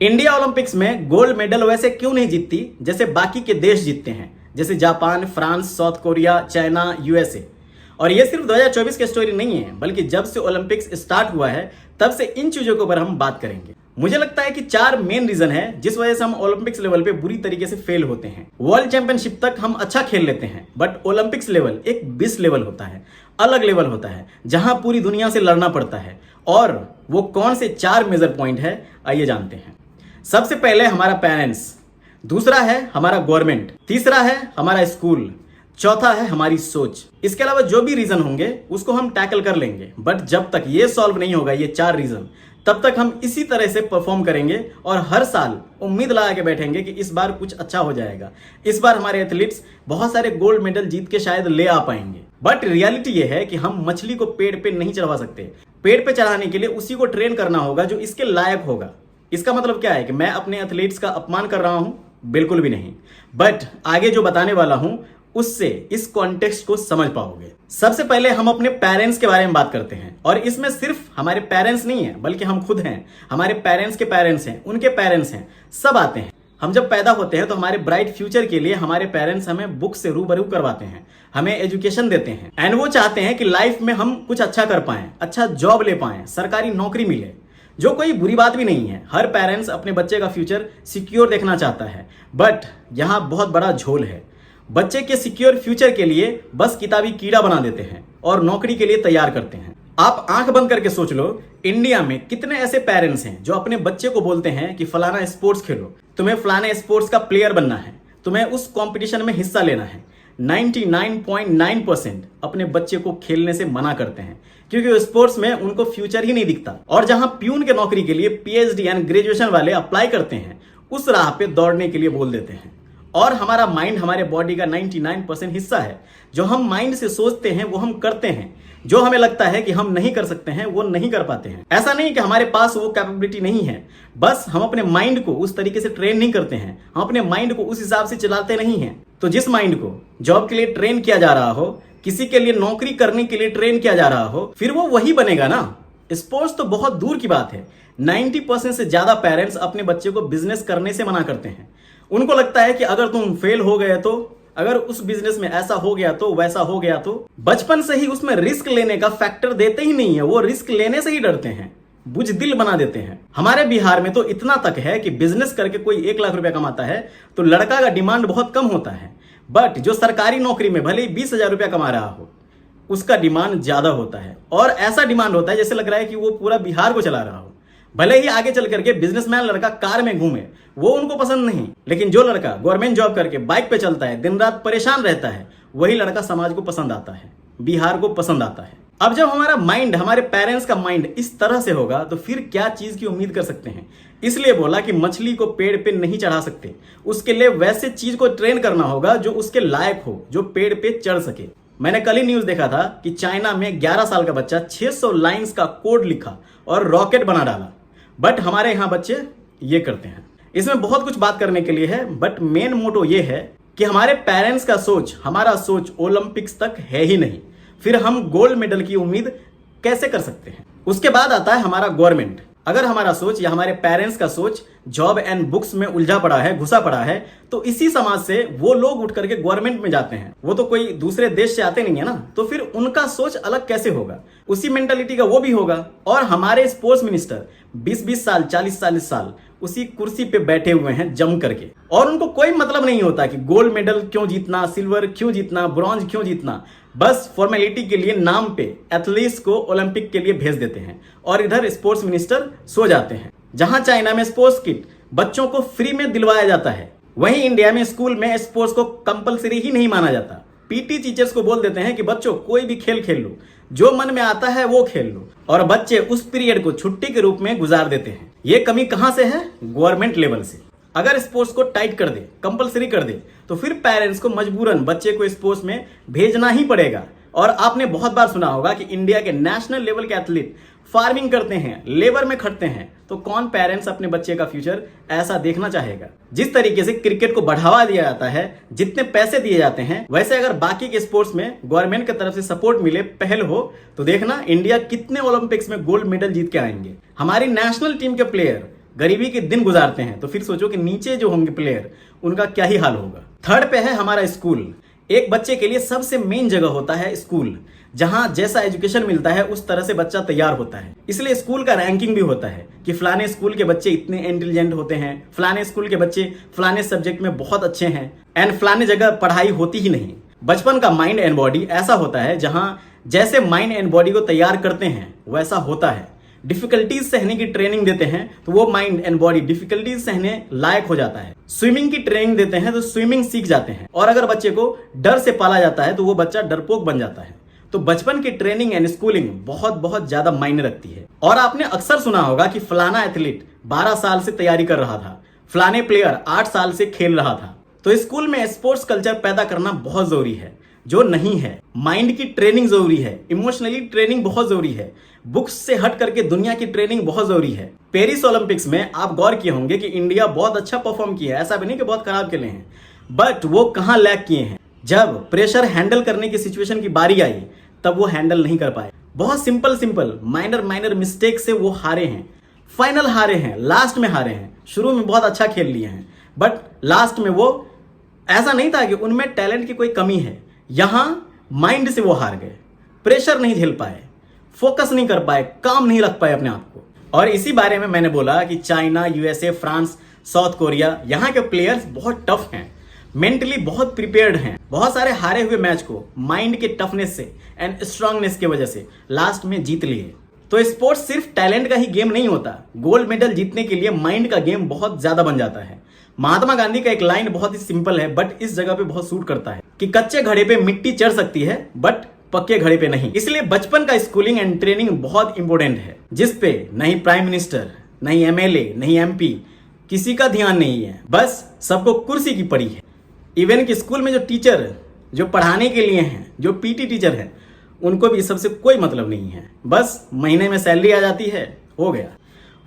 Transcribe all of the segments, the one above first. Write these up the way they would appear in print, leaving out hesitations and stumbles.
India Olympics में gold medal वैसे क्यों नहीं जीतती जैसे बाकी के देश जीतते हैं, जैसे Japan, France, south Korea, China, USA. और ये सिर्फ 2024 की स्टोरी नहीं है, बल्कि जब से ओलंपिक्स स्टार्ट हुआ है तब से इन चीजों के ऊपर हम बात करेंगे। मुझे लगता है कि 4 मेन रीजन है जिस वजह से हम ओलंपिक्स लेवल पे बुरी तरीके से फेल होते हैं। वर्ल्ड चैंपियनशिप तक हम अच्छा खेल लेते हैं, बट ओलंपिक्स लेवल एक बिस लेवल होता है, अलग लेवल होता है, जहां पूरी दुनिया से लड़ना पड़ता है। और वो कौन से 4 मेजर पॉइंट है, आइए जानते हैं। सबसे पहले हमारा पेरेंट्स, दूसरा है हमारा गवर्नमेंट, तीसरा है हमारा स्कूल, चौथा है हमारी सोच। इसके अलावा जो भी रीजन होंगे उसको हम टैकल कर लेंगे, बट जब तक ये सॉल्व नहीं होगा ये 4 रीजन, तब तक हम इसी तरह से परफॉर्म करेंगे और हर साल उम्मीद लगा के बैठेंगे कि इस बार कुछ अच्छा हो जाएगा, इस बार हमारे एथलीट्स बहुत सारे गोल्ड मेडल जीत के शायद ले आ पाएंगे। बट रियलिटी ये है कि हम मछली को पेड़ पे नहीं चढ़वा सकते। पेड़ पे चढ़ाने के लिए उसी को ट्रेन करना होगा जो इसके लायक होगा। इसका मतलब क्या है कि मैं अपने एथलीट्स का अपमान कर रहा हूं? बिल्कुल भी नहीं। बट आगे जो बताने वाला हूं उससे इस कॉन्टेक्स्ट को समझ पाओगे। सबसे पहले हम अपने पेरेंट्स के बारे में बात करते हैं, और इसमें सिर्फ हमारे पेरेंट्स नहीं है बल्कि हम खुद हैं, हमारे पेरेंट्स के पेरेंट्स हैं, उनके पेरेंट्स हैं, सब आते हैं। हम जब पैदा होते हैं तो हमारे ब्राइट फ्यूचर के लिए हमारे पेरेंट्स हमें बुक से रूबरू करवाते हैं, हमें एजुकेशन देते हैं, एंड वो चाहते हैं कि लाइफ में हम कुछ अच्छा कर पाएं, अच्छा जॉब ले पाएं, सरकारी नौकरी मिले, जो कोई बुरी बात भी नहीं है। हर पेरेंट्स अपने बच्चे का फ्यूचर सिक्योर देखना चाहता है, बट यहाँ बहुत बड़ा झोल है। बच्चे के सिक्योर फ्यूचर के लिए बस किताबी कीड़ा बना देते हैं और नौकरी के लिए तैयार करते हैं। आप आंख बंद करके सोच लो, इंडिया में कितने ऐसे पेरेंट्स हैं जो अपने बच्चे को बोलते हैं कि फलाना स्पोर्ट्स खेलो, तुम्हें फलाने स्पोर्ट्स का प्लेयर बनना है, तुम्हें उस कंपटीशन में हिस्सा लेना है। 99.9% अपने बच्चे को खेलने से मना करते हैं, क्योंकि स्पोर्ट्स में उनको फ्यूचर ही नहीं दिखता। और जहां प्यून के नौकरी के लिए पीएचडी एंड ग्रेजुएशन वाले अप्लाई करते हैं, उस राह पे दौड़ने के लिए बोल देते हैं। और हमारा माइंड हमारे बॉडी का 99% हिस्सा है। जो हम माइंड से सोचते हैं वो हम करते हैं, जो हमें लगता है कि हम नहीं कर सकते हैं वो नहीं कर पाते हैं। ऐसा नहीं कि हमारे पास वो कैपेबिलिटी नहीं है, बस हम अपने माइंड को उस तरीके से ट्रेन नहीं करते हैं, हम अपने माइंड को उस हिसाब से चलाते नहीं हैं। तो जिस माइंड को जॉब के लिए ट्रेन किया जा रहा हो, किसी के लिए नौकरी करने के लिए ट्रेन किया जा रहा हो, फिर वो वही बनेगा ना। स्पोर्ट्स तो बहुत दूर की बात है। 90% से ज्यादा पेरेंट्स अपने बच्चे को बिजनेस करने से मना करते हैं। उनको लगता है कि अगर तुम फेल हो गए तो, अगर उस बिजनेस में ऐसा हो गया तो, वैसा हो गया तो। बचपन से ही उसमें रिस्क लेने का फैक्टर देते ही नहीं है, वो रिस्क लेने से ही डरते हैं, बुजदिल बना देते हैं। हमारे बिहार में तो इतना तक है कि बिजनेस करके कोई 1 लाख रुपया कमाता है तो लड़का का डिमांड बहुत कम होता है, बट जो सरकारी नौकरी में भले ही 20,000 रुपया कमा रहा हो, उसका डिमांड ज्यादा होता है। और ऐसा डिमांड होता है जैसे लग रहा है कि वो पूरा बिहार को चला रहा हो। भले ही आगे चल करके बिजनेसमैन लड़का कार में घूमे, वो उनको पसंद नहीं, लेकिन जो लड़का गवर्नमेंट जॉब करके बाइक पे चलता है, दिन रात परेशान रहता है, वही लड़का समाज को पसंद आता है, बिहार को पसंद आता है। अब जब हमारा माइंड, हमारे पेरेंट्स का माइंड इस तरह से होगा तो फिर क्या चीज की उम्मीद कर सकते हैं। इसलिए बोला कि मछली को पेड़ पे नहीं चढ़ा सकते, उसके लिए वैसे चीज को ट्रेन करना होगा जो उसके लायक हो, जो पेड़ पे चढ़ सके। मैंने कल ही न्यूज देखा था कि चाइना में 11 साल का बच्चा 600 लाइंस का कोड लिखा और रॉकेट बना डाला। बट हमारे यहाँ बच्चे ये करते हैं। इसमें बहुत कुछ बात करने के लिए है, बट मेन मोटो ये है कि हमारे पेरेंट्स का सोच, हमारा सोच ओलंपिक्स तक है ही नहीं, फिर हम गोल्ड मेडल की उम्मीद कैसे कर सकते हैं। उसके बाद आता है हमारा गवर्नमेंट। अगर हमारा सोच या हमारे पेरेंट्स का सोच जॉब एंड बुक्स में उलझा पड़ा है, घुसा पड़ा है, तो इसी समाज से वो लोग उठ करके गवर्नमेंट में जाते हैं। वो तो कोई दूसरे देश से आते नहीं है ना, तो फिर उनका सोच अलग कैसे होगा, उसी मेंटालिटी का वो भी होगा। और हमारे स्पोर्ट्स मिनिस्टर 20-20 साल, 40-40 साल उसी कुर्सी पे बैठे हुए हैं जम करके, और उनको कोई मतलब नहीं होता कि गोल्ड मेडल क्यों जीतना, सिल्वर क्यों जीतना, ब्रॉन्ज क्यों जीतना। बस फॉर्मेलिटी के लिए नाम पे एथलीट्स को ओलंपिक के लिए भेज देते हैं और इधर स्पोर्ट्स मिनिस्टर सो जाते हैं। जहां चाइना में स्पोर्ट्स किट बच्चों को फ्री में दिलवाया जाता है, वहीं इंडिया में स्कूल में स्पोर्ट्स को कंपलसरी ही नहीं माना जाता। पीटी टीचर्स को बोल देते हैं कि बच्चों कोई भी खेल खेल लो, जो मन में आता है वो खेल लो, और बच्चे उस पीरियड को छुट्टी के रूप में गुजार देते हैं। ये कमी कहां से है? गवर्नमेंट लेवल से। अगर स्पोर्ट्स को टाइट कर दे, कंपलसरी कर दे, तो फिर पेरेंट्स को मजबूरन बच्चे को स्पोर्ट्स में भेजना ही पड़ेगा। और आपने बहुत बार सुना होगा कि इंडिया के नेशनल लेवल के एथलीट फार्मिंग करते हैं, लेबर में खटते हैं, तो कौन पेरेंट्स अपने बच्चे का फ्यूचर ऐसा देखना चाहेगा? जिस तरीके से क्रिकेट को बढ़ावा दिया जाता है, जितने पैसे दिए जाते हैं, वैसे अगर बाकी के स्पोर्ट्स में गवर्नमेंट की तरफ से सपोर्ट मिले, पहल हो, तो देखना इंडिया कितने ओलंपिक्स में गोल्ड मेडल जीत के आएंगे। हमारी नेशनल टीम के प्लेयर गरीबी के दिन गुजारते हैं, तो फिर सोचो कि नीचे जो होंगे प्लेयर उनका क्या ही हाल होगा। थर्ड पे है हमारा स्कूल। एक बच्चे के लिए सबसे मेन जगह होता है स्कूल, जहां जैसा एजुकेशन मिलता है उस तरह से बच्चा तैयार होता है। इसलिए स्कूल का रैंकिंग भी होता है कि फलाने स्कूल के बच्चे इतने इंटेलिजेंट होते हैं, फलाने स्कूल के बच्चे फलाने सब्जेक्ट में बहुत अच्छे हैं, एंड फलाने जगह पढ़ाई होती ही नहीं। बचपन का माइंड एंड बॉडी ऐसा होता है जहां जैसे माइंड एंड बॉडी को तैयार करते हैं वैसा होता है। डिफिकल्टीज सहने की ट्रेनिंग देते हैं तो वो माइंड एंड बॉडी डिफिकल्टीज सहने लायक हो जाता है। स्विमिंग की ट्रेनिंग देते हैं तो स्विमिंग सीख जाते हैं। और अगर बच्चे को डर से पाला जाता है तो वो बच्चा डरपोक बन जाता है। तो बचपन की ट्रेनिंग एंड स्कूलिंग बहुत बहुत ज्यादा मायने रखती है। और आपने अक्सर सुना होगा कि फलाना एथलीट 12 साल से तैयारी कर रहा था, फलाने प्लेयर 8 साल से खेल रहा था। तो स्कूल में स्पोर्ट्स कल्चर पैदा करना बहुत जरूरी है, जो नहीं है। माइंड की ट्रेनिंग जरूरी है, इमोशनली ट्रेनिंग बहुत जरूरी है, बुक्स से हट करके दुनिया की ट्रेनिंग बहुत जरूरी है। पेरिस ओलंपिक्स में आप गौर किए होंगे कि इंडिया बहुत अच्छा परफॉर्म किया है, ऐसा भी नहीं कि बहुत खराब खेले हैं, बट वो कहां लैग किए हैं। जब प्रेशर हैंडल करने की सिचुएशन की बारी आई तब वो हैंडल नहीं कर पाए। बहुत सिंपल माइनर मिस्टेक से वो हारे हैं, फाइनल हारे हैं, लास्ट में हारे हैं। शुरू में बहुत अच्छा खेल लिए हैं, बट लास्ट में वो ऐसा नहीं था कि उनमें टैलेंट की कोई कमी है, यहां माइंड से वो हार गए। प्रेशर नहीं झेल पाए, फोकस नहीं कर पाए, काम नहीं रख पाए अपने आप को। और इसी बारे में मैंने बोला कि China, USA, France, south Korea, यहाँ के प्लेयर्स बहुत टफ हैं, मेंटली बहुत प्रिपेयर्ड हैं। बहुत सारे हारे हुए मैच को माइंड के टफनेस से एंड स्ट्रांगनेस की वजह से लास्ट में जीत लिए। तो स्पोर्ट्स सिर्फ टैलेंट का ही गेम नहीं होता। गोल्ड मेडल जीतने के लिए माइंड का गेम बहुत ज्यादा बन जाता है। महात्मा गांधी का एक लाइन बहुत ही सिंपल है, बट इस जगह पे बहुत सूट करता है कि कच्चे घड़े पे मिट्टी चढ़ सकती है बट पक्के घड़े पे नहीं। इसलिए बचपन का स्कूलिंग एंड ट्रेनिंग बहुत इंपॉर्टेंट है, जिसपे नहीं प्राइम मिनिस्टर, नहीं एमएलए, नहीं एमपी, किसी का ध्यान नहीं है। बस सबको कुर्सी की पड़ी है। इवन कि स्कूल में जो टीचर जो पढ़ाने के लिए हैं, जो पीटी टीचर हैं, उनको भी सबसे कोई मतलब नहीं है। बस महीने में सैलरी आ जाती है, हो गया।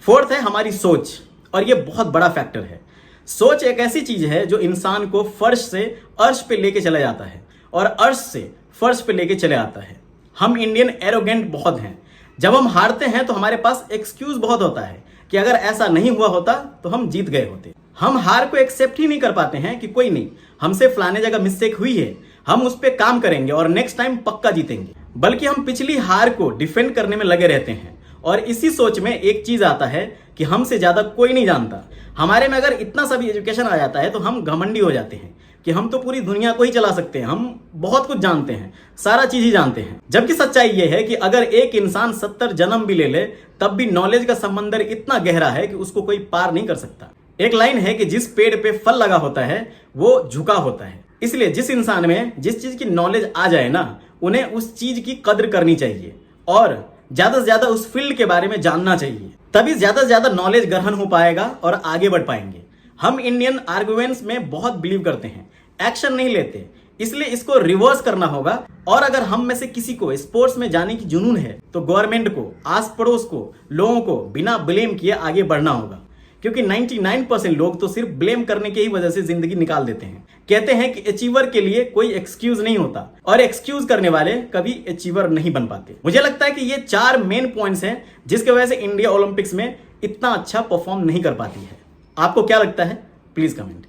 फोर्थ है हमारी सोच, और ये बहुत बड़ा फैक्टर है। सोच एक ऐसी चीज है जो इंसान को फर्श से अर्श पे लेके चला जाता है और अर्श से फर्श पे लेके चले आता है। हम इंडियन एरोगेंट बहुत हैं। जब हम हारते हैं तो हमारे पास एक्सक्यूज बहुत होता है कि अगर ऐसा नहीं हुआ होता तो हम जीत गए होते। हम हार को एक्सेप्ट ही नहीं कर पाते हैं कि कोई नहीं, हमसे फलाने जगह मिस्टेक हुई है, हम उस पर काम करेंगे और नेक्स्ट टाइम पक्का जीतेंगे। बल्कि हम पिछली हार को डिफेंड करने में लगे रहते हैं। और इसी सोच में एक चीज आता है कि हमसे ज्यादा कोई नहीं जानता। हमारे में अगर इतना सा भी एजुकेशन आ जाता है तो हम घमंडी हो जाते हैं कि हम तो पूरी दुनिया को ही चला सकते हैं, हम बहुत कुछ जानते हैं, सारा चीज ही जानते हैं। जबकि सच्चाई ये है कि अगर एक इंसान 70 जन्म भी ले ले तब भी नॉलेज का समंदर इतना गहरा है कि उसको कोई पार नहीं कर सकता। एक लाइन है कि जिस पेड़ पे फल लगा होता है वो झुका होता है। इसलिए जिस इंसान में जिस चीज की नॉलेज आ जाए ना, उन्हें उस चीज की कद्र करनी चाहिए और ज्यादा से ज्यादा उस फील्ड के बारे में जानना चाहिए। तभी ज्यादा से ज्यादा नॉलेज ग्रहण हो पाएगा और आगे बढ़ पाएंगे। हम इंडियन आर्गुमेंट्स में बहुत बिलीव करते हैं, एक्शन नहीं लेते, इसलिए इसको रिवर्स करना होगा। और अगर हम में से किसी को स्पोर्ट्स में जाने की जुनून है तो गवर्नमेंट को, आस पड़ोस को, लोगों को बिना ब्लेम किए आगे बढ़ना होगा। क्योंकि 99% लोग तो सिर्फ ब्लेम करने की ही वजह से जिंदगी निकाल देते हैं। कहते हैं कि अचीवर के लिए कोई एक्सक्यूज नहीं होता और एक्सक्यूज करने वाले कभी अचीवर नहीं बन पाते। मुझे लगता है कि ये 4 मेन पॉइंट्स हैं जिसकी वजह से इंडिया ओलंपिक्स में इतना अच्छा परफॉर्म नहीं कर पाती है। आपको क्या लगता है? Please comment.